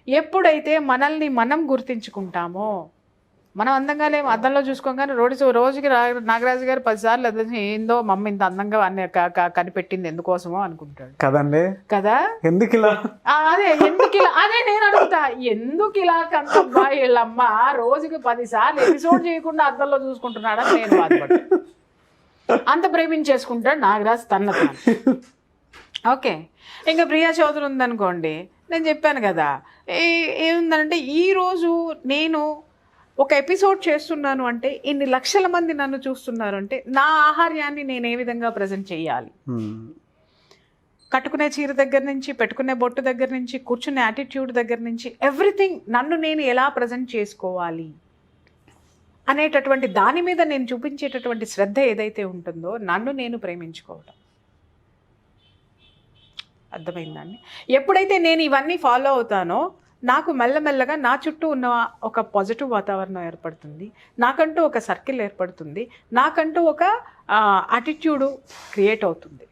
ఎప్పుడైతే మనల్ని మనం గుర్తించుకుంటామో, మనం అందంగా లేము, అద్దంలో చూసుకోగానే రోజుకి నాగరాజు గారు 10 సార్లు అది ఏందో మమ్మీ ఇంత అందంగా అన్ని కనిపెట్టింది ఎందుకోసమో అనుకుంటాడు కదండి. కదా. ఎందుకు ఇలా అదే ఎందుకు ఇలా, అదే నేను అడుగుతా, ఎందుకు ఇలా కంటబ్బా వీళ్ళమ్మ రోజుకి 10 సార్లు ఎపిసోడ్ చేయకుండా అద్దంలో చూసుకుంటున్నాడని నేను బాధపడ్డా. అంత ప్రేమించేసుకుంటాడు నాగరాజు తన. ఓకే, ఇంకా ప్రియా చౌదరి ఉందనుకోండి, నేను చెప్పాను కదా ఏముందంటే ఈరోజు నేను ఒక ఎపిసోడ్ చేస్తున్నాను అంటే ఇన్ని లక్షల మంది నన్ను చూస్తున్నారు అంటే నా ఆహార్యాన్ని నేను ఏ విధంగా ప్రజెంట్ చేయాలి, కట్టుకునే చీర దగ్గర నుంచి, పెట్టుకునే బొట్టు దగ్గర నుంచి, కూర్చునే యాటిట్యూడ్ దగ్గర నుంచి ఎవ్రీథింగ్ నన్ను నేను ఎలా ప్రజెంట్ చేసుకోవాలి అనేటటువంటి దాని మీద నేను చూపించేటటువంటి శ్రద్ధ ఏదైతే ఉంటుందో నన్ను నేను ప్రేమించుకోవటం. అర్థమైందండి. ఎప్పుడైతే నేను ఇవన్నీ ఫాలో అవుతానో నాకు మెల్లమెల్లగా నా చుట్టూ ఉన్న ఒక పాజిటివ్ వాతావరణం ఏర్పడుతుంది, నాకంటూ ఒక సర్కిల్ ఏర్పడుతుంది, నాకంటూ ఒక యాటిట్యూడ్ క్రియేట్ అవుతుంది.